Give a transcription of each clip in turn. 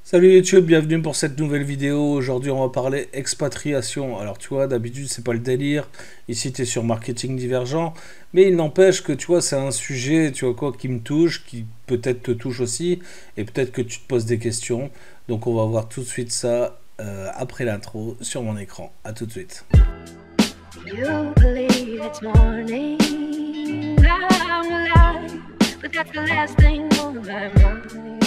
Salut YouTube, bienvenue pour cette nouvelle vidéo. Aujourd'hui, on va parler expatriation. Alors, tu vois, d'habitude, c'est pas le délire. Ici, tu es sur marketing divergent. Mais il n'empêche que, tu vois, c'est un sujet, tu vois quoi, qui me touche, qui peut-être te touche aussi. Et peut-être que tu te poses des questions. Donc, on va voir tout de suite ça après l'intro sur mon écran. À tout de suite. You believe it's morning. I'm alive, but that's the last thing on my mind.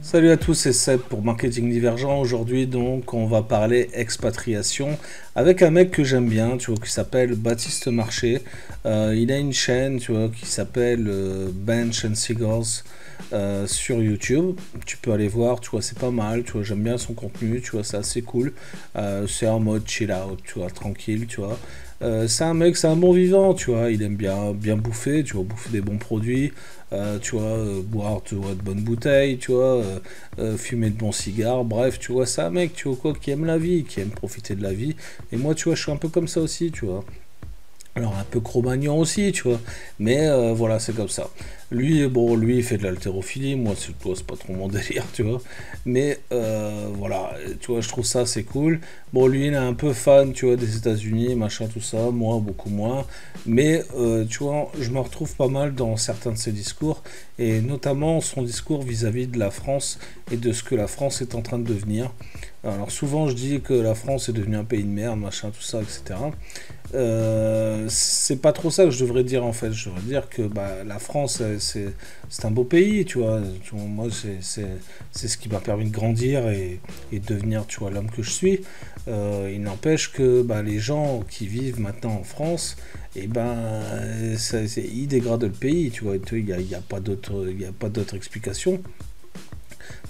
Salut à tous, c'est Seb pour Marketing Divergent. Aujourd'hui, donc, on va parler expatriation avec un mec que j'aime bien, tu vois, qui s'appelle Baptiste Marché. Il a une chaîne, tu vois, qui s'appelle Bench and Cigars sur YouTube. Tu peux aller voir, tu vois, c'est pas mal, tu vois, j'aime bien son contenu, tu vois, c'est assez cool. C'est en mode chill out, tu vois, tranquille, tu vois. C'est un mec, c'est un bon vivant, tu vois, il aime bien bouffer, tu vois, bouffer des bons produits, tu vois, boire, tu vois, de bonnes bouteilles, tu vois, fumer de bons cigares, bref, tu vois, c'est un mec, tu vois quoi, qui aime la vie, qui aime profiter de la vie, et moi, tu vois, je suis un peu comme ça aussi, tu vois. Alors un peu Cro-Magnon aussi, tu vois, mais voilà, c'est comme ça. Lui, bon, lui, il fait de l'haltérophilie, moi, c'est pas trop mon délire, tu vois. Mais voilà, tu vois, je trouve ça c'est cool. Bon, lui, il est un peu fan, tu vois, des États-Unis, machin, tout ça, moi, beaucoup moins. Mais tu vois, je me retrouve pas mal dans certains de ses discours, et notamment son discours vis-à-vis de la France et de ce que la France est en train de devenir. Alors souvent, je dis que la France est devenue un pays de merde, machin, tout ça, etc. C'est pas trop ça que je devrais dire en fait. Je devrais dire que bah, la France, c'est un beau pays, tu vois. Moi, c'est ce qui m'a permis de grandir et de devenir, tu vois, l'homme que je suis. Il n'empêche que bah, les gens qui vivent maintenant en France, et ben, ils dégradent le pays, tu vois. Il n'y a pas d'autre explication.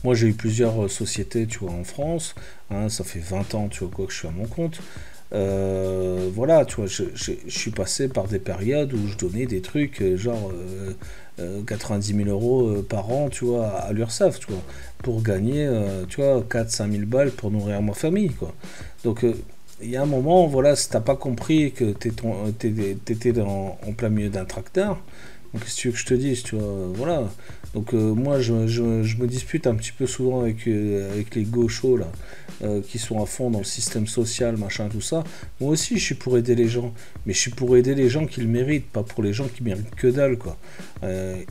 Moi, j'ai eu plusieurs sociétés, tu vois, en France. Hein, ça fait 20 ans, tu vois, quoi, que je suis à mon compte. Voilà, tu vois, je suis passé par des périodes où je donnais des trucs genre 90 000 euros par an, tu vois, à l'URSSAF, tu vois, pour gagner, tu vois, 4-5 000 balles pour nourrir ma famille, quoi. Donc, il y a un moment, voilà, si t'as pas compris que t'étais en plein milieu d'un tracteur, donc qu'est-ce que tu veux que je te dise, tu vois, voilà. Donc moi, je me dispute un petit peu souvent avec les gauchos, là, qui sont à fond dans le système social, machin, tout ça. Moi aussi, je suis pour aider les gens, mais je suis pour aider les gens qui le méritent, pas pour les gens qui méritent que dalle, quoi.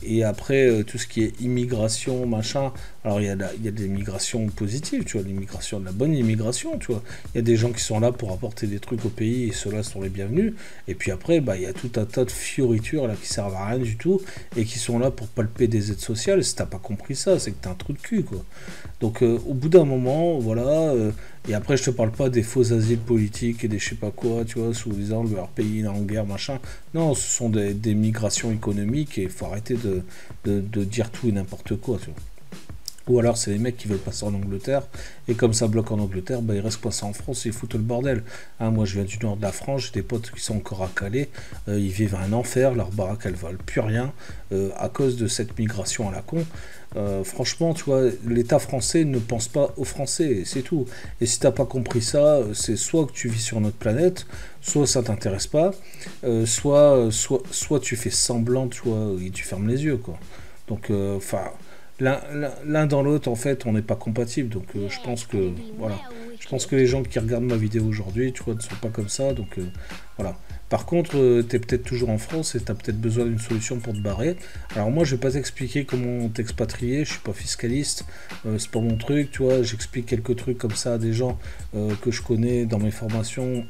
Et après, tout ce qui est immigration, machin, alors il y a des migrations positives, tu vois, l'immigration, de la bonne immigration, tu vois. Il y a des gens qui sont là pour apporter des trucs au pays, et ceux-là sont les bienvenus. Et puis après, bah, il y a tout un tas de fioritures, là, qui servent à rien du tout, et qui sont là pour palper des aides sociales. Si t'as pas compris ça, c'est que t'as un trou de cul, quoi. Donc au bout d'un moment, voilà, et après je te parle pas des faux asiles politiques et des je sais pas quoi, tu vois, sous-disant que leur pays est en guerre, machin. Non, ce sont des migrations économiques et il faut arrêter de dire tout et n'importe quoi, tu vois. Ou alors c'est les mecs qui veulent passer en Angleterre, et comme ça bloque en Angleterre, bah, ils restent coincés en France et ils foutent le bordel. Hein, moi je viens du nord de la France, j'ai des potes qui sont encore à Calais, ils vivent un enfer, leurs baraques elles valent plus rien, à cause de cette migration à la con. Franchement, tu vois, l'État français ne pense pas aux Français, c'est tout. Et si t'as pas compris ça, c'est soit que tu vis sur notre planète, soit ça t'intéresse pas, soit tu fais semblant, tu vois, et tu fermes les yeux, quoi. Donc, enfin, l'un dans l'autre, en fait, on n'est pas compatible. Donc, je pense que, voilà, je pense que les gens qui regardent ma vidéo aujourd'hui, tu vois, ne sont pas comme ça. Donc, voilà. Par contre, tu es peut-être toujours en France et tu as peut-être besoin d'une solution pour te barrer. Alors moi, je vais pas t'expliquer comment t'expatrier, je suis pas fiscaliste, c'est pas mon truc, tu vois. J'explique quelques trucs comme ça à des gens que je connais dans mes formations,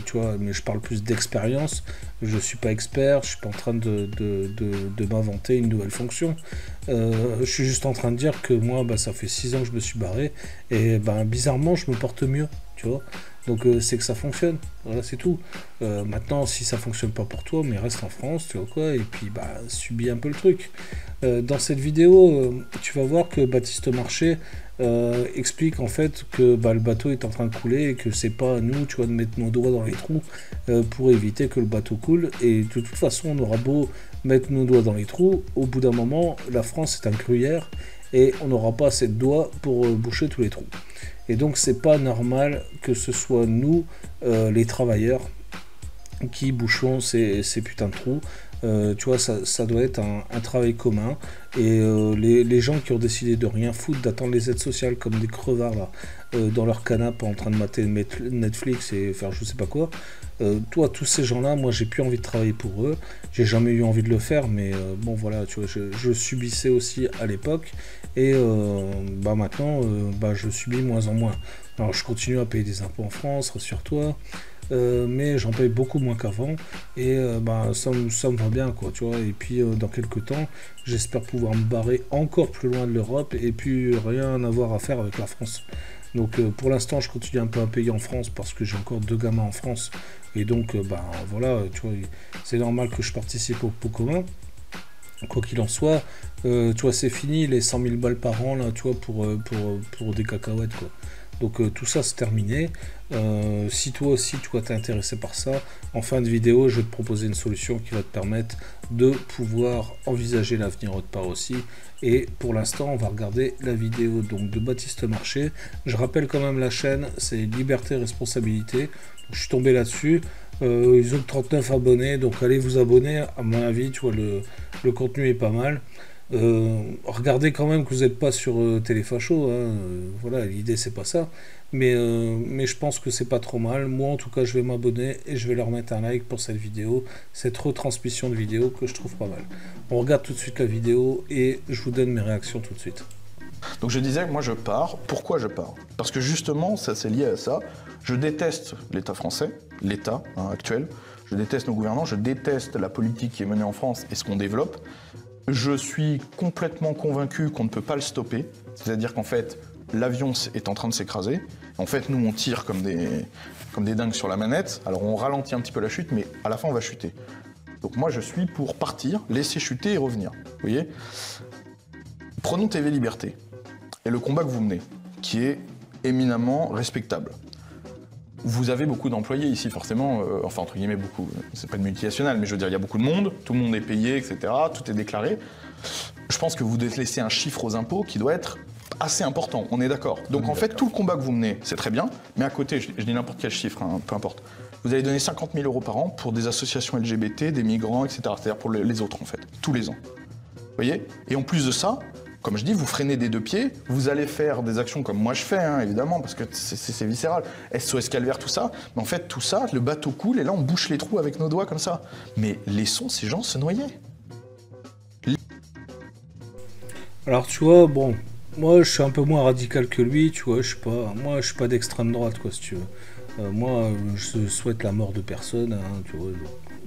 tu vois, mais je parle plus d'expérience. Je suis pas expert, je suis pas en train de m'inventer une nouvelle fonction. Je suis juste en train de dire que moi, bah, ça fait 6 ans que je me suis barré et bah, bizarrement, je me porte mieux, tu vois. Donc c'est que ça fonctionne, voilà, c'est tout. Maintenant, si ça fonctionne pas pour toi, mais reste en France, tu vois quoi, et puis bah subis un peu le truc. Dans cette vidéo, tu vas voir que Baptiste Marché explique en fait que bah, le bateau est en train de couler et que c'est pas à nous, tu vois, de mettre nos doigts dans les trous pour éviter que le bateau coule. Et de toute façon, on aura beau mettre nos doigts dans les trous, au bout d'un moment, la France est un gruyère et on n'aura pas assez de doigts pour boucher tous les trous. Et donc c'est pas normal que ce soit nous, les travailleurs, qui bouchons ces putains de trous. Tu vois, ça doit être un travail commun. Et les gens qui ont décidé de rien foutre, d'attendre les aides sociales comme des crevards là, dans leur canapé en train de mater Netflix et faire je sais pas quoi, toi, tous ces gens-là, moi j'ai plus envie de travailler pour eux. J'ai jamais eu envie de le faire, mais bon voilà, tu vois, je subissais aussi à l'époque. Et bah maintenant, bah, je subis moins en moins. Alors je continue à payer des impôts en France, rassure-toi. Mais j'en paye beaucoup moins qu'avant et bah, ça me va bien quoi, tu vois. Et puis dans quelques temps, j'espère pouvoir me barrer encore plus loin de l'Europe et puis rien avoir à faire avec la France. Donc pour l'instant, je continue un peu à payer en France parce que j'ai encore 2 gamins en France et donc bah voilà, tu vois, c'est normal que je participe au pot commun. Quoi qu'il en soit, tu vois, c'est fini les 100 000 balles par an là, tu vois, pour des cacahuètes quoi. Donc tout ça c'est terminé. Si toi aussi tu vois t'es intéressé par ça, en fin de vidéo je vais te proposer une solution qui va te permettre de pouvoir envisager l'avenir autre part aussi. Et pour l'instant on va regarder la vidéo donc de Baptiste Marché. Je rappelle quand même la chaîne, c'est Liberté et Responsabilité. Donc, je suis tombé là-dessus. Ils ont 39 abonnés, donc allez vous abonner. À mon avis, tu vois, le contenu est pas mal. Regardez quand même que vous n'êtes pas sur Téléfacho, hein, voilà, l'idée c'est pas ça, mais je pense que c'est pas trop mal. Moi en tout cas je vais m'abonner et je vais leur mettre un like pour cette vidéo, cette retransmission de vidéo que je trouve pas mal. On regarde tout de suite la vidéo et je vous donne mes réactions tout de suite. Donc je disais, moi je pars. Pourquoi je pars? Parce que justement, ça c'est lié à ça. Je déteste l'État français, l'État actuel. Je déteste nos gouvernants, je déteste la politique qui est menée en France et ce qu'on développe. Je suis complètement convaincu qu'on ne peut pas le stopper. C'est-à-dire qu'en fait, l'avion est en train de s'écraser. En fait, nous, on tire comme des dingues sur la manette. Alors on ralentit un petit peu la chute, mais à la fin, on va chuter. Donc moi, je suis pour partir, laisser chuter et revenir. Vous voyez? Prenons TV Liberté et le combat que vous menez, qui est éminemment respectable. Vous avez beaucoup d'employés ici, forcément, enfin entre guillemets beaucoup, c'est pas une multinationale, mais je veux dire, il y a beaucoup de monde, tout le monde est payé, etc., tout est déclaré. Je pense que vous devez laisser un chiffre aux impôts qui doit être assez important, on est d'accord. Donc en fait, tout le combat que vous menez, c'est très bien, mais à côté, je dis n'importe quel chiffre, hein, peu importe, vous allez donner 50 000 € par an pour des associations LGBT, des migrants, etc., c'est-à-dire pour les autres en fait, tous les ans. Vous voyez? Et en plus de ça, comme je dis, vous freinez des 2 pieds, vous allez faire des actions comme moi je fais, hein, évidemment, parce que c'est viscéral. SOS Calvaire, tout ça. Mais en fait, tout ça, le bateau coule et là, on bouche les trous avec nos doigts comme ça. Mais laissons ces gens se noyer. Alors, tu vois, bon, moi, je suis un peu moins radical que lui, tu vois, je suis pas d'extrême droite, quoi, si tu veux. Moi, je souhaite la mort de personne, hein, tu vois.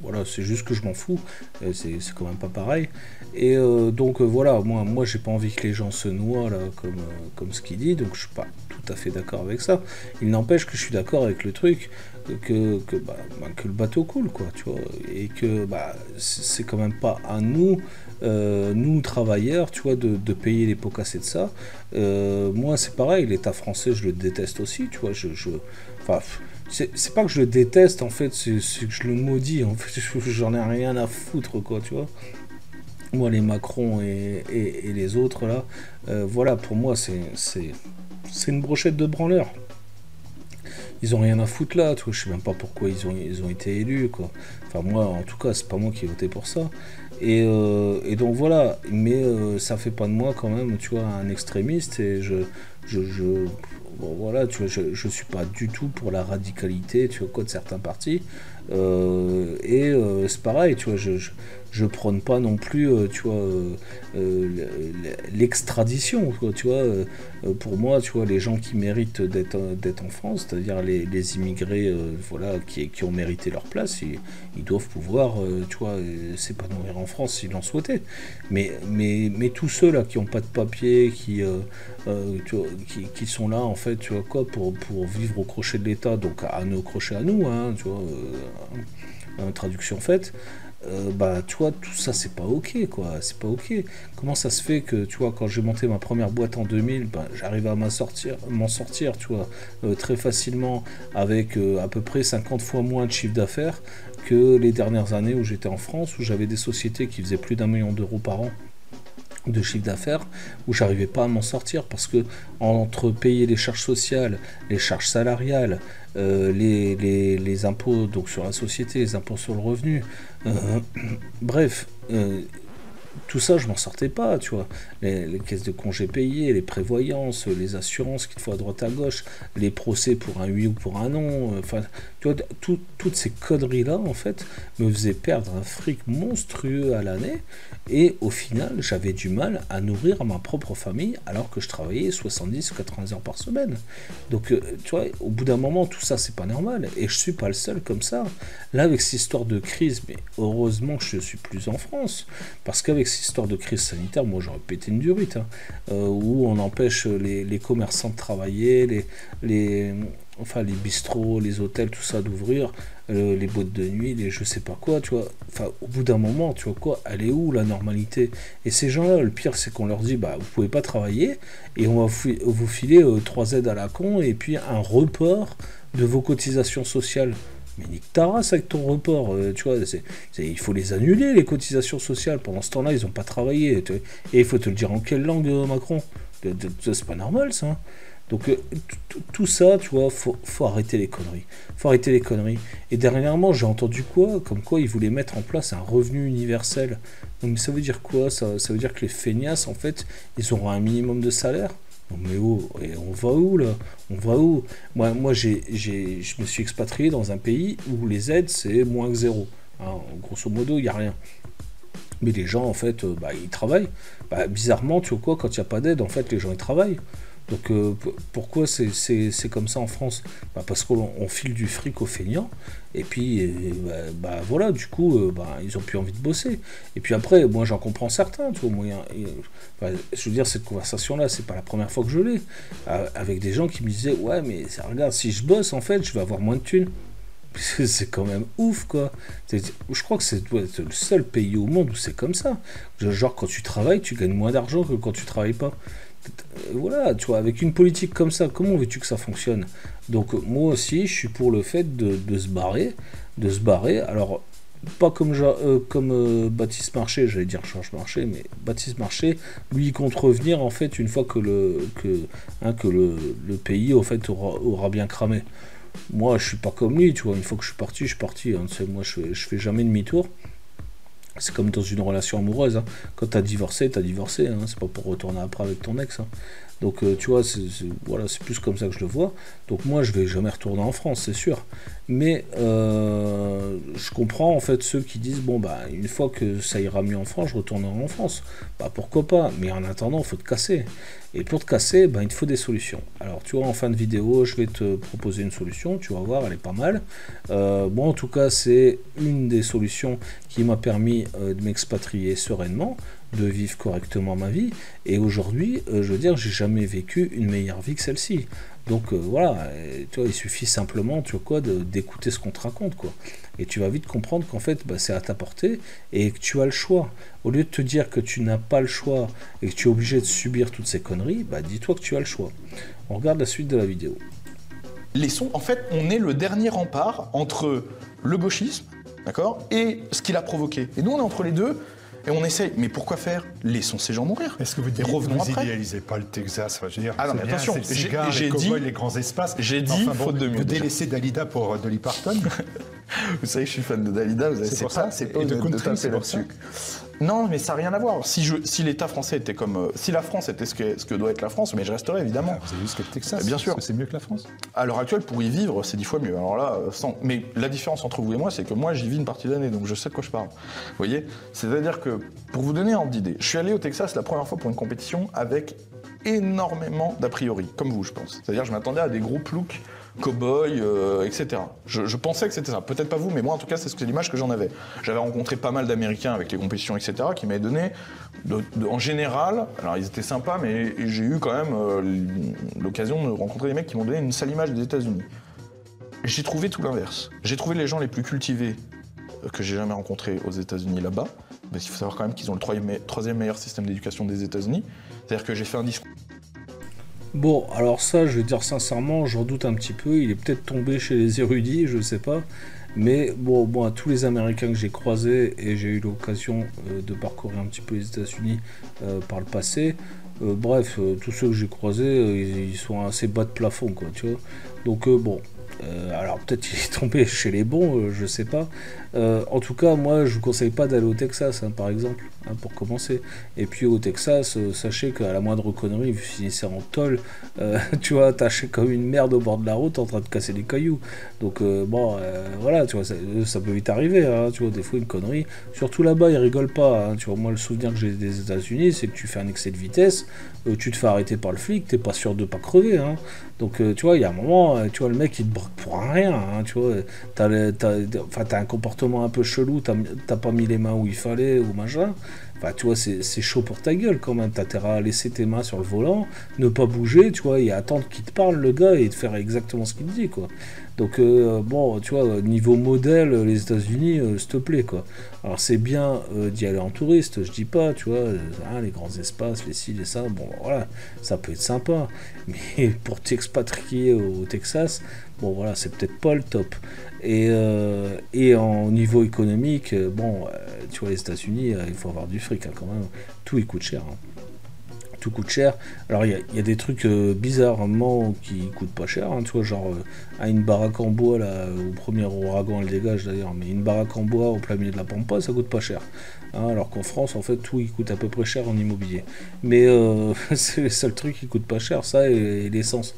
Voilà, c'est juste que je m'en fous, c'est quand même pas pareil. Et donc voilà, moi j'ai pas envie que les gens se noient là, comme ce qu'il dit, donc je suis pas tout à fait d'accord avec ça. Il n'empêche que je suis d'accord avec le truc, que le bateau coule, quoi, tu vois, et que bah, c'est quand même pas à nous, nous travailleurs, tu vois, de payer les pots cassés de ça. Moi c'est pareil, l'État français je le déteste aussi, tu vois, enfin, c'est pas que je le déteste en fait, c'est que je le maudis en fait, j'en ai rien à foutre quoi, tu vois. Moi les Macron et les autres là, voilà, pour moi c'est une brochette de branleurs. Ils ont rien à foutre là, tu vois, je sais même pas pourquoi ils ont été élus quoi. Enfin moi en tout cas c'est pas moi qui ai voté pour ça. Et donc voilà, mais ça fait pas de moi quand même, tu vois, un extrémiste et bon, voilà, tu vois, je suis pas du tout pour la radicalité, tu vois, quoi, de certains partis. C'est pareil, tu vois, je prône pas non plus, tu vois, l'extradition, tu vois. Pour moi, tu vois, les gens qui méritent d'être en France, c'est-à-dire les immigrés, voilà, qui ont mérité leur place, ils doivent pouvoir, tu vois, s'épanouir en France s'ils l'ont souhaité. Mais tous ceux là qui n'ont pas de papier, qui sont là en fait, tu vois quoi, pour vivre au crochet de l'État, donc à nos crochets à nous, hein, tu vois, traduction faite. Bah tu vois, tout ça c'est pas ok quoi, c'est pas ok. Comment ça se fait que, tu vois, quand j'ai monté ma première boîte en 2000, bah, j'arrive à m'en sortir, tu vois, très facilement avec à peu près 50 fois moins de chiffre d'affaires que les dernières années où j'étais en France, où j'avais des sociétés qui faisaient plus d'1 million d'euros par an. de chiffre d'affaires où j'arrivais pas à m'en sortir parce que entre payer les charges sociales, les charges salariales, les impôts donc sur la société, les impôts sur le revenu, bref, tout ça, je m'en sortais pas, tu vois. Les caisses de congés payées, les prévoyances, les assurances qu'il faut à droite à gauche, les procès pour un oui ou pour un non. Enfin, tu vois, toutes ces conneries-là, en fait, me faisaient perdre un fric monstrueux à l'année. Et au final, j'avais du mal à nourrir ma propre famille alors que je travaillais 70 ou 80 heures par semaine. Donc, tu vois, au bout d'un moment, tout ça, c'est pas normal. Et je suis pas le seul comme ça. Là, avec cette histoire de crise, mais heureusement que je suis plus en France. Parce qu'avec cette histoire de crise sanitaire, moi j'aurais pété une durite, hein, où on empêche les commerçants de travailler, enfin, les bistrots, les hôtels, tout ça d'ouvrir, les boîtes de nuit, les je sais pas quoi, tu vois. Enfin, au bout d'un moment, tu vois quoi, elle est où la normalité? Et ces gens-là, le pire, c'est qu'on leur dit, bah, vous pouvez pas travailler, et on va vous filer 3 aides à la con, et puis un report de vos cotisations sociales. Mais nique ta race avec ton report, tu vois, il faut les annuler, les cotisations sociales. Pendant ce temps-là, ils n'ont pas travaillé. Et il faut te le dire en quelle langue, Macron? C'est pas normal, ça. Donc, tout ça, tu vois, faut arrêter les conneries. Faut arrêter les conneries. Et dernièrement, j'ai entendu quoi? Comme quoi ils voulaient mettre en place un revenu universel. Donc, ça veut dire quoi, ça? Ça veut dire que les feignasses, en fait, ils auront un minimum de salaire? Mais oh, et on va où là? On va où? Moi je me suis expatrié dans un pays où les aides c'est moins que zéro. Hein, grosso modo, il n'y a rien. Mais les gens en fait, bah, ils travaillent. Bah, bizarrement, tu vois quoi, quand il n'y a pas d'aide, en fait, les gens ils travaillent. Donc pourquoi c'est comme ça en France? Bah, parce qu'on file du fric aux feignants, et puis bah, voilà, du coup, bah, ils ont plus envie de bosser. Et puis après, moi j'en comprends certains, tu vois, enfin, je veux dire, cette conversation-là, c'est pas la première fois que je l'ai, avec des gens qui me disaient, ouais, mais regarde, si je bosse, en fait, je vais avoir moins de thunes. C'est quand même ouf, quoi. Je crois que c'est le seul pays au monde où c'est comme ça. Genre, quand tu travailles, tu gagnes moins d'argent que quand tu travailles pas. Voilà, tu vois, avec une politique comme ça, comment veux-tu que ça fonctionne? Donc moi aussi, je suis pour le fait de se barrer, alors pas comme Baptiste Marché, j'allais dire Georges Marché, mais Baptiste Marché, lui, il compte revenir en fait une fois que le pays au fait aura bien cramé. Moi, je suis pas comme lui, tu vois, une fois que je suis parti, hein, tu sais, moi je fais jamais demi-tour. C'est comme dans une relation amoureuse, hein. Quand t'as divorcé, hein. C'est pas pour retourner après avec ton ex, hein. Donc tu vois, voilà, c'est plus comme ça que je le vois. Donc moi, je vais jamais retourner en France, c'est sûr. Mais je comprends en fait ceux qui disent, bon bah une fois que ça ira mieux en France, je retournerai en France. Bah pourquoi pas, mais en attendant, il faut te casser. Et pour te casser, bah, il te faut des solutions. Alors tu vois, en fin de vidéo, je vais te proposer une solution, tu vas voir, elle est pas mal. Bon, en tout cas, c'est une des solutions qui m'a permis de m'expatrier sereinement, de vivre correctement ma vie. Et aujourd'hui, je veux dire, j'ai jamais vécu une meilleure vie que celle-ci. Donc voilà, tu vois, il suffit simplement, tu vois quoi, d'écouter ce qu'on te raconte, quoi. Et tu vas vite comprendre qu'en fait, bah, c'est à ta portée et que tu as le choix. Au lieu de te dire que tu n'as pas le choix et que tu es obligé de subir toutes ces conneries, bah dis-toi que tu as le choix. On regarde la suite de la vidéo. En fait, on est le dernier rempart entre le gauchisme, d'accord, et ce qu'il a provoqué. Et nous, on est entre les deux. Et on essaye, mais pourquoi faire? Laissons ces gens mourir. Est-ce que vous dites, vous idéalisez pas le Texas? Je veux dire, ah non, mais attention, j'ai dit les grands espaces. J'ai dit, enfin, faute de mieux. Vous délaissez Dalida pour Dolly Parton. Vous savez, je suis fan de Dalida. Vous savez, c'est pas de country, c'est là-dessus. Non, mais ça n'a rien à voir. Si l'État français était comme, si la France était ce que doit être la France, mais je resterais évidemment. Vous avez vu ce qu'est le Texas? Bien sûr. C'est mieux que la France. À l'heure actuelle, pour y vivre, c'est 10 fois mieux. Alors là, mais la différence entre vous et moi, c'est que moi, j'y vis une partie de l'année, donc je sais de quoi je parle. Vous voyez? C'est-à-dire que, pour vous donner un ordre d'idée, je suis allé au Texas la première fois pour une compétition avec énormément d'a priori, comme vous, je pense. C'est-à-dire, je m'attendais à des gros ploucs, cow-boys, etc. Je pensais que c'était ça. Peut-être pas vous, mais moi, en tout cas, c'est l'image que j'en avais. J'avais rencontré pas mal d'Américains avec les compétitions, etc., qui m'avaient donné, en général, alors ils étaient sympas, mais j'ai eu quand même l'occasion de rencontrer des mecs qui m'ont donné une sale image des États-Unis. J'ai trouvé tout l'inverse. J'ai trouvé les gens les plus cultivés que j'ai jamais rencontrés aux États-Unis là-bas. Parce qu'il faut savoir quand même qu'ils ont le troisième meilleur système d'éducation des États-Unis. C'est-à-dire que j'ai fait un discours. Bon, alors ça, je vais dire sincèrement, j'en doute un petit peu. Il est peut-être tombé chez les érudits, je sais pas. Mais bon, moi, tous les Américains que j'ai croisés, et j'ai eu l'occasion de parcourir un petit peu les États-Unis par le passé, bref, tous ceux que j'ai croisés, ils sont assez bas de plafond, quoi, tu vois. Donc bon, alors peut-être qu'il est tombé chez les bons, je sais pas. En tout cas, moi, je vous conseille pas d'aller au Texas, hein, par exemple, hein, pour commencer. Et puis au Texas, sachez qu'à la moindre connerie, vous finissez en tôle, tu vois, attaché comme une merde au bord de la route, en train de casser des cailloux. Donc bon, voilà, tu vois, ça peut vite arriver, hein, tu vois, des fois une connerie. Surtout là-bas, ils rigolent pas, hein, tu vois. Moi, le souvenir que j'ai des États-Unis, c'est que tu fais un excès de vitesse, tu te fais arrêter par le flic, t'es pas sûr de pas crever, hein. Donc, tu vois, il y a un moment, tu vois, le mec, il te braque pour rien, hein, tu vois. T'as un comportement un peu chelou, t'as pas mis les mains où il fallait, ou machin. Enfin, tu vois, c'est chaud pour ta gueule, quand même. T'as intérêt à laisser tes mains sur le volant, ne pas bouger, tu vois, et attendre qu'il te parle, le gars, et de faire exactement ce qu'il te dit, quoi. Donc, bon, tu vois, niveau modèle, les États-Unis, s'il te plaît, quoi. Alors, c'est bien d'y aller en touriste, je dis pas, tu vois, hein, les grands espaces, les ci, les ça, bon, voilà, ça peut être sympa. Mais pour t'expatrier au Texas, bon, voilà, c'est peut-être pas le top. Et en niveau économique, bon, tu vois, les États-Unis, il faut avoir du fric, hein, quand même. Tout, il coûte cher, hein. Tout coûte cher. Alors il y a des trucs bizarrement qui coûtent pas cher, hein, tu vois, genre une baraque en bois là, au premier ouragan elle dégage d'ailleurs, mais une baraque en bois au plein milieu de la pampa, ça coûte pas cher, hein, alors qu'en France en fait tout il coûte à peu près cher en immobilier. Mais c'est le seul truc qui coûte pas cher, ça et l'essence.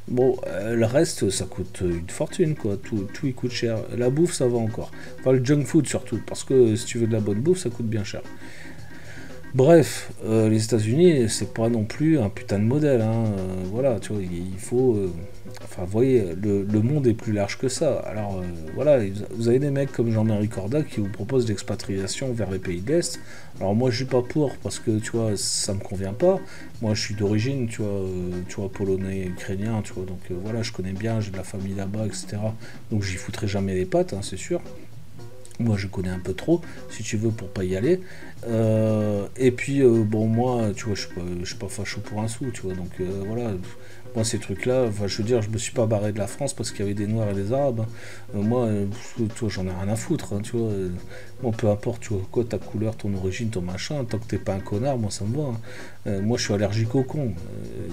Bon, le reste, ça coûte une fortune, quoi. Tout il coûte cher. La bouffe, ça va encore. Enfin, le junk food surtout, parce que si tu veux de la bonne bouffe, ça coûte bien cher. Bref, les États-Unis, c'est pas non plus un putain de modèle, hein. Voilà, tu vois, il faut. Enfin, vous voyez, le monde est plus large que ça. Alors, voilà, vous avez des mecs comme Jean-Marie Corda qui vous proposent l'expatriation vers les pays de l'Est. Alors, moi, je suis pas pour parce que, tu vois, ça me convient pas. Moi, je suis d'origine, tu vois, polonais, ukrainien, tu vois, donc voilà, je connais bien, j'ai de la famille là-bas, etc. Donc, j'y foutrai jamais les pattes, hein, c'est sûr. Moi, je connais un peu trop, si tu veux, pour pas y aller. Et puis, bon, moi, tu vois, je suis pas facho pour un sou, tu vois. Donc, voilà. Moi, ces trucs-là, enfin, je veux dire, je me suis pas barré de la France parce qu'il y avait des Noirs et des Arabes, hein. Moi, tu vois, j'en ai rien à foutre, hein, tu vois. Bon, peu importe, tu vois, quoi, ta couleur, ton origine, ton machin, tant que t'es pas un connard, moi, ça me va, hein. Moi, je suis allergique aux cons.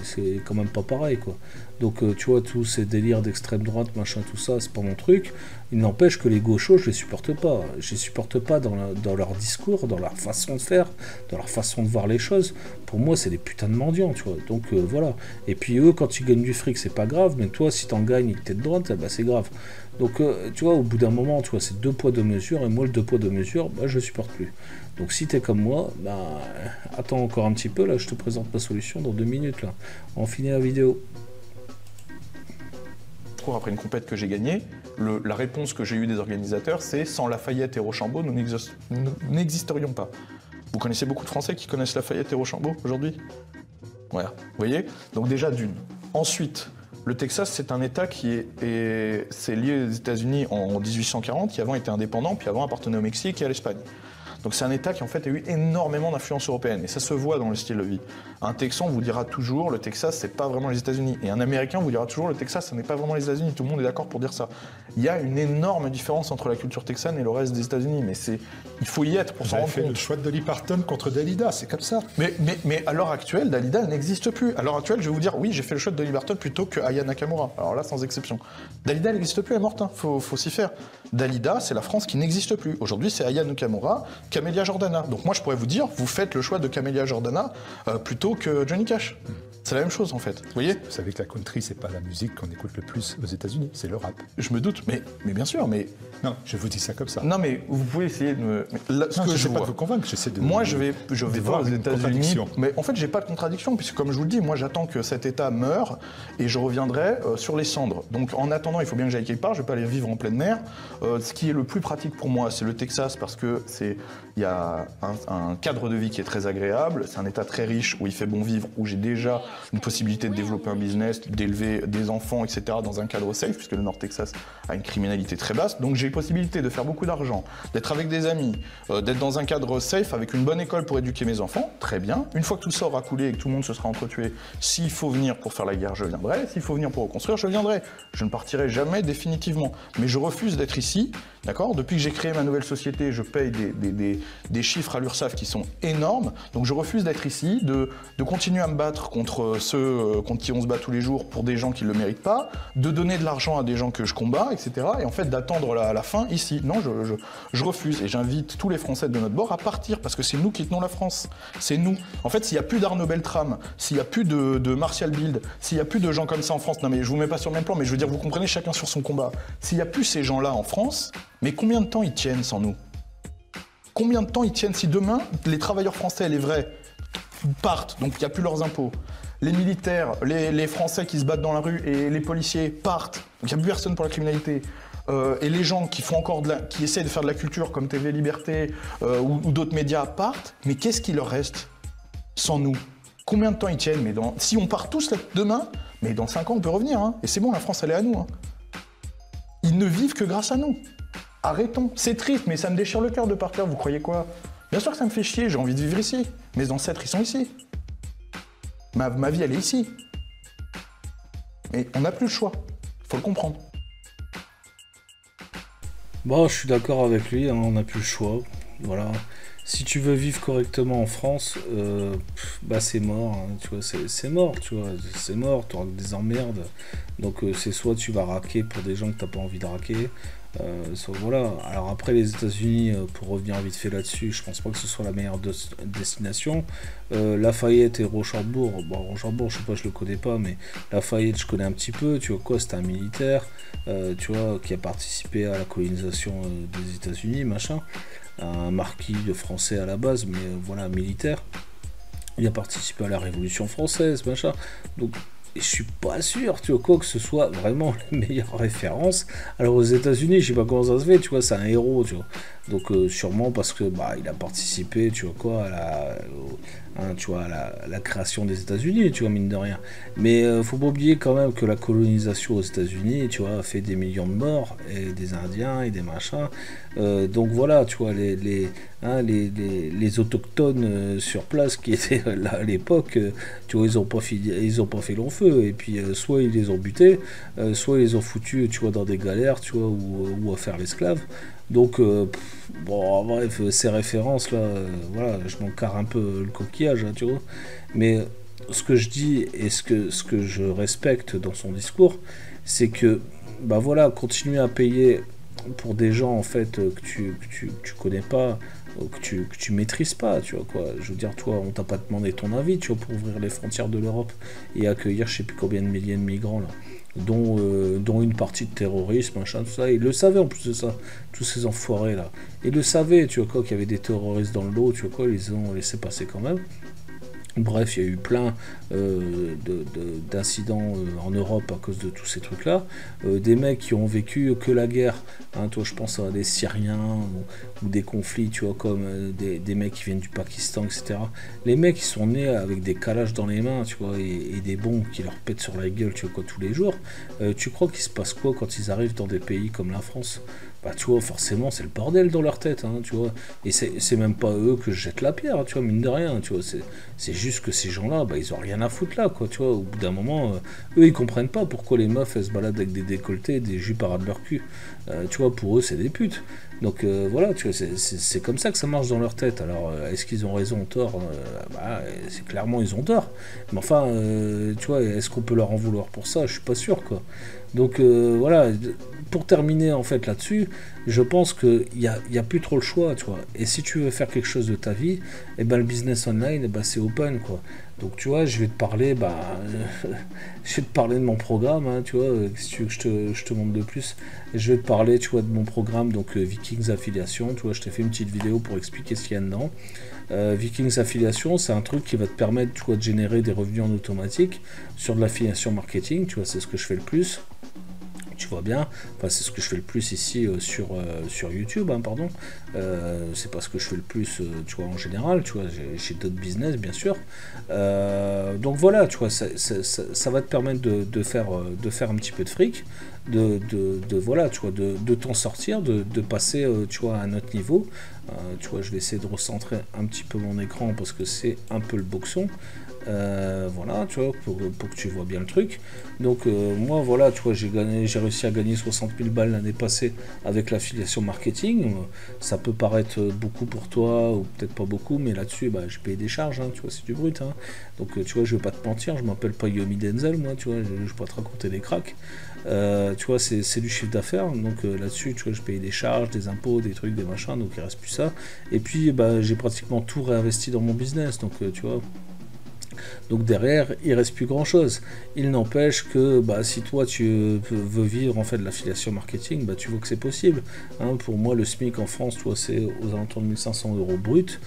C'est quand même pas pareil, quoi. Donc, tu vois, tous ces délires d'extrême droite, machin, tout ça, c'est pas mon truc. Il n'empêche que les gauchos, je les supporte pas. Je les supporte pas dans leur discours, dans leur façon de faire, dans leur façon de voir les choses. Pour moi, c'est des putains de mendiants, tu vois. Donc, voilà. Et puis, eux, quand ils gagnent du fric, c'est pas grave. Mais toi, si t'en gagnes et que t'es de droite, bah, c'est grave. Donc, tu vois, au bout d'un moment, tu vois, c'est deux poids, deux mesures. Et moi, le deux poids, deux mesures, bah, je supporte plus. Donc, si t'es comme moi, bah, attends encore un petit peu. Là, je te présente ma solution dans 2 minutes, là. On finit la vidéo. Après une compète que j'ai gagnée, la réponse que j'ai eue des organisateurs, c'est « Sans Lafayette et Rochambeau, nous n'existerions pas ». Vous connaissez beaucoup de Français qui connaissent Lafayette et Rochambeau aujourd'hui? Voilà, vous voyez? Donc déjà d'une. Ensuite, le Texas, c'est un État c'est lié aux États-Unis en 1840, qui avant était indépendant, puis avant appartenait au Mexique et à l'Espagne. Donc c'est un État qui en fait a eu énormément d'influence européenne, et ça se voit dans le style de vie. Un Texan vous dira toujours, le Texas, c'est pas vraiment les États-Unis. Et un Américain vous dira toujours, le Texas, ce n'est pas vraiment les États-Unis. Tout le monde est d'accord pour dire ça. Il y a une énorme différence entre la culture texane et le reste des États-Unis, mais il faut y être pour s'en rendre compte. Vous avez fait le choix de Dolly Parton contre Dalida, c'est comme ça. Mais à l'heure actuelle, Dalida n'existe plus. À l'heure actuelle, je vais vous dire, oui, j'ai fait le choix de Dolly Parton plutôt que Aya Nakamura. Alors là, sans exception. Dalida n'existe plus, elle est morte, hein. Faut s'y faire. Dalida, c'est la France qui n'existe plus. Aujourd'hui, c'est Aya Nakamura, Camélia Jordana. Donc moi, je pourrais vous dire, vous faites le choix de Camélia Jordana plutôt que Johnny Cash. C'est la même chose en fait, vous voyez? Vous savez que la country, c'est pas la musique qu'on écoute le plus aux États-Unis, c'est le rap. Je me doute, mais bien sûr, mais... Non, je vous dis ça comme ça. Non, mais vous pouvez essayer de me... Là, non, je ne sais pas de vous convaincre, j'essaie de... Moi, je vais pas aux États-Unis, mais en fait, j'ai pas de contradiction, puisque comme je vous le dis, moi, j'attends que cet État meure, et je reviendrai sur les cendres. Donc, en attendant, il faut bien que j'aille quelque part, je vais pas aller vivre en pleine mer. Ce qui est le plus pratique pour moi, c'est le Texas, parce que il y a un cadre de vie qui est très agréable, c'est un État très riche, où il fait bon vivre, où j'ai déjà une possibilité de développer un business, d'élever des enfants, etc. dans un cadre safe, puisque le Nord Texas a une criminalité très basse. Donc j'ai possibilité de faire beaucoup d'argent, d'être avec des amis, d'être dans un cadre safe avec une bonne école pour éduquer mes enfants. Très bien. Une fois que tout ça aura coulé et que tout le monde se sera entretué, s'il faut venir pour faire la guerre, je viendrai. S'il faut venir pour reconstruire, je viendrai. Je ne partirai jamais définitivement. Mais je refuse d'être ici, d'accord? Depuis que j'ai créé ma nouvelle société, je paye des chiffres à l'URSSAF qui sont énormes. Donc je refuse d'être ici, de continuer à me battre contre ceux contre qui on se bat tous les jours pour des gens qui ne le méritent pas, de donner de l'argent à des gens que je combats, etc. Et en fait d'attendre la fin ici. Non, je refuse. Et j'invite tous les Français de notre bord à partir, parce que c'est nous qui tenons la France. C'est nous. En fait, s'il n'y a plus d'Arnaud Beltrame, s'il n'y a plus de Martial Bild, s'il n'y a plus de gens comme ça en France, non mais je vous mets pas sur le même plan, mais je veux dire, vous comprenez, chacun sur son combat. S'il n'y a plus ces gens-là en France, mais combien de temps ils tiennent sans nous? Combien de temps ils tiennent si demain, les travailleurs français, les vrais, partent, donc il n'y a plus leurs impôts, les militaires, les Français qui se battent dans la rue et les policiers partent, donc il n'y a plus personne pour la criminalité, et les gens qui font encore qui essaient de faire de la culture comme TV Liberté ou d'autres médias partent, mais qu'est-ce qui leur reste sans nous? Combien de temps ils tiennent? Mais si on part tous là, demain, mais dans 5 ans on peut revenir, hein, et c'est bon, la France elle est à nous. Hein. Ils ne vivent que grâce à nous. Arrêtons. C'est triste, mais ça me déchire le cœur de partir, vous croyez quoi? Bien sûr que ça me fait chier, j'ai envie de vivre ici. Mes ancêtres, ils sont ici. Ma vie, elle est ici. Mais on n'a plus le choix. Faut le comprendre. Bon, je suis d'accord avec lui, hein, on n'a plus le choix. Voilà. Si tu veux vivre correctement en France, bah c'est mort, hein, tu vois, c'est mort, tu vois, c'est mort, tu auras des emmerdes. Donc c'est soit tu vas raquer pour des gens que t'as pas envie de raquer, soit voilà. Alors après les États-Unis, pour revenir vite fait là-dessus, je pense pas que ce soit la meilleure destination. Lafayette et Rochambeau, bon Rochambeau, je sais pas, je le connais pas, mais Lafayette je connais un petit peu. Tu vois quoi, c'est un militaire, tu vois, qui a participé à la colonisation des États-Unis, machin. Un marquis de français à la base, mais voilà, militaire. Il a participé à la Révolution française, machin. Donc, je suis pas sûr, tu vois quoi, que ce soit vraiment les meilleures références. Alors aux États-Unis, je sais pas comment ça se fait, tu vois, c'est un héros, tu vois. Donc sûrement parce que bah il a participé, tu vois quoi, à la création des États-Unis, tu vois, mine de rien. Mais faut pas oublier quand même que la colonisation aux États-Unis, tu vois, a fait des millions de morts et des Indiens et des machins. Donc voilà, tu vois, les autochtones sur place qui étaient là à l'époque, tu vois, ils ont pas fait long feu. Et puis soit ils les ont butés, soit ils les ont foutus, tu vois, dans des galères, tu vois, ou à faire l'esclave. Donc, bon, bref, ces références-là, voilà, je m'en carre un peu le coquillage, hein, tu vois. Mais ce que je dis et ce que je respecte dans son discours, c'est que, bah voilà, continuer à payer pour des gens, en fait, que tu connais pas, que tu maîtrises pas, tu vois, quoi. Je veux dire, toi, on t'a pas demandé ton avis, tu vois, pour ouvrir les frontières de l'Europe et accueillir je sais plus combien de milliers de migrants, là. Dont une partie de terrorisme, machin, tout ça. Ils le savaient en plus de ça, tous ces enfoirés là. Ils le savaient, tu vois quoi, qu'il y avait des terroristes dans le lot, tu vois quoi, ils les ont laissé passer quand même. Bref, il y a eu plein d'incidents en Europe à cause de tous ces trucs-là. Des mecs qui ont vécu que la guerre. Hein, toi, je pense à des Syriens ou des conflits, tu vois, comme des mecs qui viennent du Pakistan, etc. Les mecs, ils sont nés avec des calages dans les mains, tu vois, et des bombes qui leur pètent sur la gueule, tu vois, quoi, tous les jours. Tu crois qu'il se passe quoi quand ils arrivent dans des pays comme la France? Bah tu vois, forcément c'est le bordel dans leur tête, hein, tu vois, et c'est même pas eux que je jette la pierre, tu vois, mine de rien, tu vois, c'est juste que ces gens-là, bah ils ont rien à foutre là, quoi, tu vois, au bout d'un moment, eux ils comprennent pas pourquoi les meufs elles se baladent avec des décolletés, des jupes à ras de leur cul, tu vois, pour eux c'est des putes, donc voilà, tu vois, c'est comme ça que ça marche dans leur tête. Alors est-ce qu'ils ont raison ou tort? Bah c'est clairement ils ont tort, mais enfin, tu vois, est-ce qu'on peut leur en vouloir pour ça? Je suis pas sûr, quoi. Donc voilà, pour terminer en fait là-dessus, je pense qu'il n'y a plus trop le choix, tu vois. Et si tu veux faire quelque chose de ta vie, et ben le business online, c'est open, quoi. Donc tu vois, je vais te parler, je vais te parler de mon programme, hein, tu vois, si tu veux que je te montre de plus. Et je vais te parler, tu vois, de mon programme, donc Vikings Affiliation, tu vois, je t'ai fait une petite vidéo pour expliquer ce qu'il y a dedans. Vikings Affiliation, c'est un truc qui va te permettre, tu vois, de générer des revenus en automatique sur de l'affiliation marketing, tu vois, c'est ce que je fais le plus. tu vois bien. Enfin, c'est ce que je fais le plus ici sur YouTube, hein, pardon. C'est pas ce que je fais le plus, tu vois, en général, tu vois, j'ai d'autres business, bien sûr. Donc voilà, tu vois, ça va te permettre de faire un petit peu de fric, voilà, tu vois, de t'en sortir, de passer, tu vois, à un autre niveau. Tu vois, je vais essayer de recentrer un petit peu mon écran parce que c'est un peu le boxon. Voilà, tu vois, pour que tu vois bien le truc. Donc moi, voilà, tu vois, j'ai réussi à gagner 60 000 balles l'année passée avec l'affiliation marketing. Ça peut paraître beaucoup pour toi, ou peut-être pas beaucoup, mais là-dessus, bah, je paye des charges, hein, tu vois, c'est du brut. Hein. Donc tu vois, je vais pas te mentir, je m'appelle pas Yomi Denzel, moi, tu vois, je vais pas te raconter des cracks. Tu vois, c'est du chiffre d'affaires, donc là-dessus, tu vois, je paye des charges, des impôts, des trucs, des machins, donc il reste plus ça. Et puis, bah, j'ai pratiquement tout réinvesti dans mon business, donc tu vois. Donc derrière, il reste plus grand chose. Il n'empêche que bah, si toi tu veux vivre en fait de l'affiliation marketing, bah, tu vois que c'est possible. Hein, pour moi, le SMIC en France, toi, c'est aux alentours de 1500 euros brut.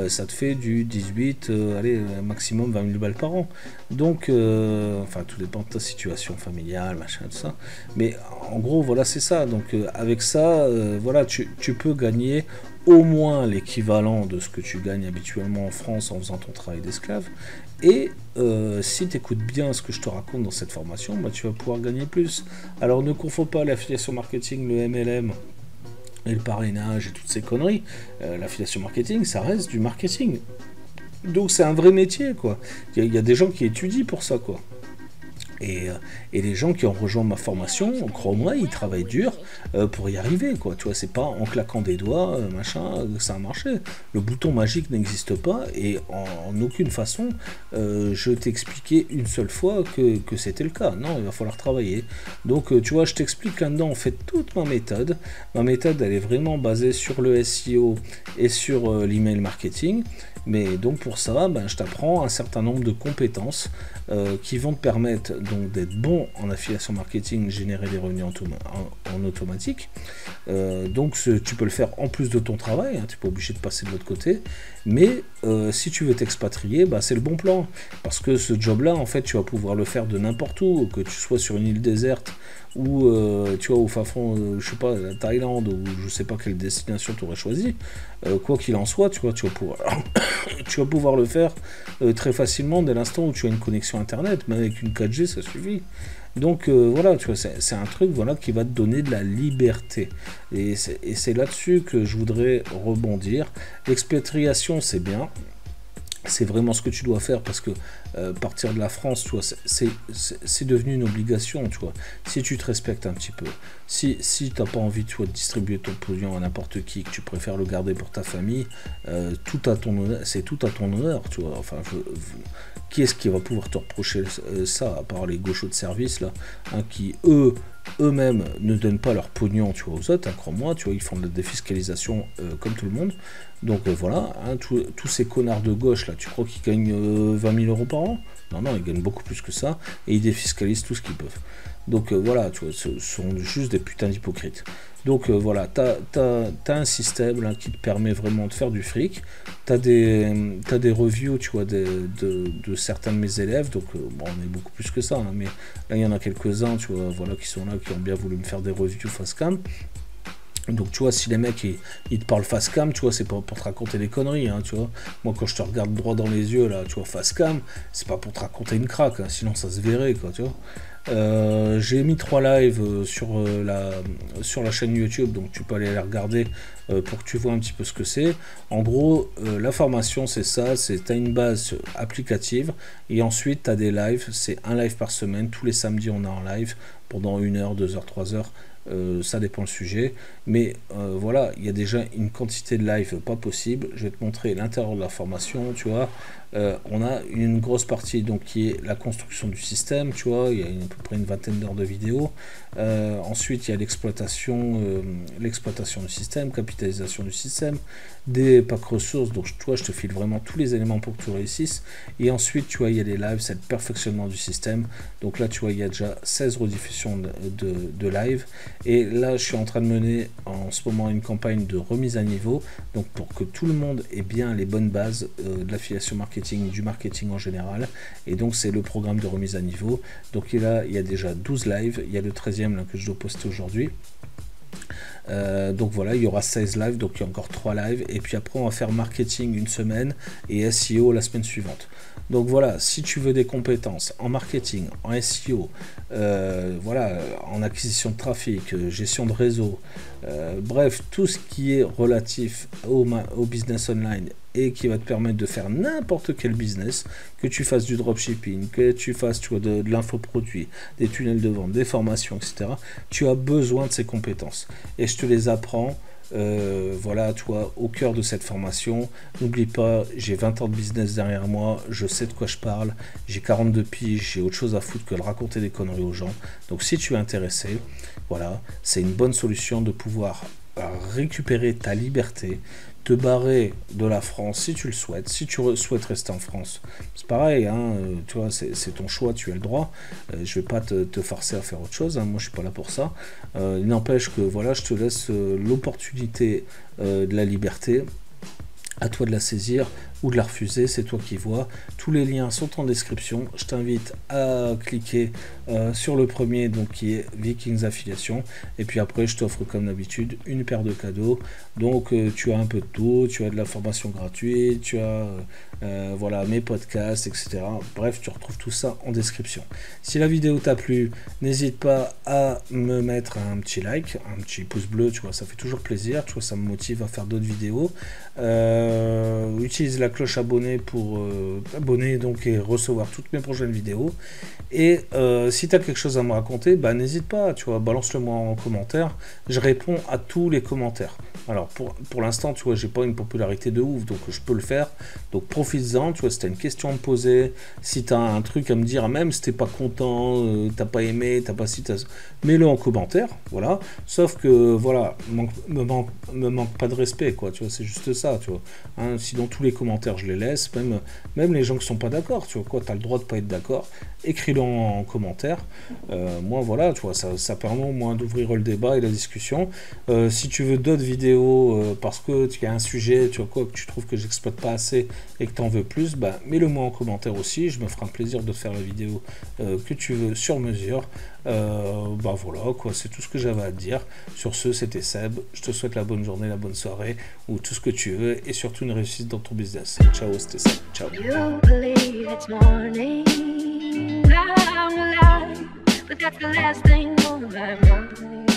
Ça te fait du 18, allez, maximum 20 000 balles par an. Donc, enfin, tout dépend de ta situation familiale, machin, tout ça. Mais en gros, voilà, c'est ça. Donc, avec ça, voilà, tu peux gagner au moins l'équivalent de ce que tu gagnes habituellement en France en faisant ton travail d'esclave. Et si tu écoutes bien ce que je te raconte dans cette formation, bah, tu vas pouvoir gagner plus. Alors ne confonds pas l'affiliation marketing, le MLM et le parrainage et toutes ces conneries. L'affiliation marketing, ça reste du marketing. Donc c'est un vrai métier, quoi. Il y a des gens qui étudient pour ça, quoi. Et les gens qui ont rejoint ma formation, crois-moi, ils travaillent dur pour y arriver, quoi. Tu vois, c'est pas en claquant des doigts, machin, que ça a marché. Le bouton magique n'existe pas et en aucune façon je t'ai expliqué une seule fois que c'était le cas. Non, il va falloir travailler. Donc, tu vois, je t'explique là-dedans, en fait, toute ma méthode. Ma méthode, elle est vraiment basée sur le SEO et sur l'email marketing. Mais donc pour ça, ben, je t'apprends un certain nombre de compétences qui vont te permettre donc d'être bon en affiliation marketing, générer des revenus en automatique. Donc tu peux le faire en plus de ton travail, hein, tu n'es pas obligé de passer de l'autre côté. Mais si tu veux t'expatrier, bah, c'est le bon plan. Parce que ce job-là, en fait, tu vas pouvoir le faire de n'importe où, que tu sois sur une île déserte ou tu vois, au fin fond, je sais pas, la Thaïlande ou je sais pas quelle destination tu aurais choisi. Quoi qu'il en soit, tu vois, tu vas pouvoir le faire très facilement dès l'instant où tu as une connexion internet. Même avec une 4G, ça suffit. Donc voilà, tu vois, c'est un truc voilà, qui va te donner de la liberté. Et c'est là-dessus que je voudrais rebondir. L'expatriation, c'est bien. C'est vraiment ce que tu dois faire parce que partir de la France, tu vois, c'est devenu une obligation, tu vois. Si tu te respectes un petit peu, si tu n'as pas envie, tu vois, de distribuer ton pognon à n'importe qui, que tu préfères le garder pour ta famille, c'est tout à ton honneur, tu vois. Enfin, qui est-ce qui va pouvoir te reprocher ça, à part les gauchos de service, là, hein, qui, eux-mêmes ne donnent pas leur pognon, tu vois, aux autres, hein, crois-moi, tu vois, ils font de la défiscalisation comme tout le monde. Donc voilà, hein, tous ces connards de gauche, là, tu crois qu'ils gagnent 20 000 euros par an? Non, non, ils gagnent beaucoup plus que ça, et ils défiscalisent tout ce qu'ils peuvent. Donc voilà, tu vois, ce sont juste des putains d'hypocrites. Donc voilà, t'as un système là, qui te permet vraiment de faire du fric. T'as des reviews, tu vois, de certains de mes élèves. Donc bon, on est beaucoup plus que ça, hein, mais là il y en a quelques-uns, tu vois, voilà, qui sont là, qui ont bien voulu me faire des reviews face cam. Donc tu vois, si les mecs ils te parlent face cam, tu vois, c'est pas pour te raconter des conneries, hein, tu vois. Moi quand je te regarde droit dans les yeux là, tu vois, face cam, c'est pas pour te raconter une craque, hein, sinon ça se verrait, quoi, tu vois. J'ai mis 3 lives sur la chaîne YouTube, donc tu peux aller les regarder pour que tu vois un petit peu ce que c'est. En gros, la formation c'est ça, c'est t'as une base applicative et ensuite t'as des lives, c'est un live par semaine, tous les samedis on est en live pendant 1 heure, 2 heures, 3 heures. Ça dépend le sujet, mais voilà, il y a déjà une quantité de live pas possible. Je vais te montrer l'intérieur de la formation, tu vois. On a une grosse partie donc qui est la construction du système, tu vois, il y a à peu près une vingtaine d'heures de vidéos. Ensuite, il y a l'exploitation du système, capitalisation du système, des packs ressources, donc toi je te file vraiment tous les éléments pour que tu réussisses. Et ensuite, tu vois, il y a les lives, c'est le perfectionnement du système. Donc là, tu vois, il y a déjà 16 rediffusions de live. Et là, je suis en train de mener en ce moment une campagne de remise à niveau, donc pour que tout le monde ait bien les bonnes bases de l'affiliation marketing marketing, du marketing en général. Et donc c'est le programme de remise à niveau. Donc il y a déjà 12 lives, il y a le 13e là, que je dois poster aujourd'hui. Donc voilà, il y aura 16 lives, donc il y a encore 3 lives, et puis après on va faire marketing une semaine et SEO la semaine suivante. Donc voilà, si tu veux des compétences en marketing, en SEO, voilà, en acquisition de trafic, gestion de réseau, bref, tout ce qui est relatif au business online et qui va te permettre de faire n'importe quel business, que tu fasses du dropshipping, que tu fasses de l'infoproduit, des tunnels de vente, des formations, etc. Tu as besoin de ces compétences. Et je te les apprends, voilà, toi, au cœur de cette formation. N'oublie pas, j'ai 20 ans de business derrière moi, je sais de quoi je parle, j'ai 42 piges, j'ai autre chose à foutre que de raconter des conneries aux gens. Donc si tu es intéressé, voilà, c'est une bonne solution de pouvoir récupérer ta liberté, te barrer de la France si tu le souhaites, si tu souhaites rester en France. C'est pareil, hein, tu vois, c'est ton choix, tu as le droit. Je vais pas te forcer à faire autre chose, hein, moi je suis pas là pour ça. Il n'empêche que voilà, je te laisse l'opportunité de la liberté. À toi de la saisir ou de la refuser, c'est toi qui vois. Tous les liens sont en description. Je t'invite à cliquer sur le premier, donc qui est Vikings Affiliation. Et puis après, je t'offre comme d'habitude une paire de cadeaux. Donc tu as un peu de tout, tu as de la formation gratuite, tu as voilà, mes podcasts, etc. Bref, tu retrouves tout ça en description. Si la vidéo t'a plu, n'hésite pas à me mettre un petit like, un petit pouce bleu, tu vois, ça fait toujours plaisir, tu vois, ça me motive à faire d'autres vidéos. Utilise la cloche abonné pour t'abonner donc et recevoir toutes mes prochaines vidéos. Et si tu as quelque chose à me raconter, bah, n'hésite pas, tu vois, balance-le moi en commentaire. Je réponds à tous les commentaires. Alors pour l'instant, tu vois, j'ai pas une popularité de ouf, donc je peux le faire. Donc profites-en, tu vois, si tu as une question à me poser, si tu as un truc à me dire, même si t'es pas content, t'as pas aimé, t'as pas si mets-le en commentaire, voilà. Sauf que voilà, me manque pas de respect, quoi, tu vois, c'est juste ça, tu vois. Hein, sinon tous les commentaires je les laisse, même les gens qui sont pas d'accord, tu vois quoi, t'as le droit de pas être d'accord, écris-le en commentaire. Moi voilà, tu vois, ça permet au moins d'ouvrir le débat et la discussion. Si tu veux d'autres vidéos parce que tu as un sujet, tu vois quoi, que tu trouves que j'exploite pas assez et que tu en veux plus, bah mets-le moi en commentaire aussi, je me ferai un plaisir de te faire la vidéo que tu veux sur mesure. Bah voilà quoi, c'est tout ce que j'avais à te dire. Sur ce, c'était Seb, je te souhaite la bonne journée, la bonne soirée ou tout ce que tu veux et surtout une réussite dans ton business. Ciao, c'était Seb, ciao. You believe it's morning, I'm alive, but that's the last thing on my mind.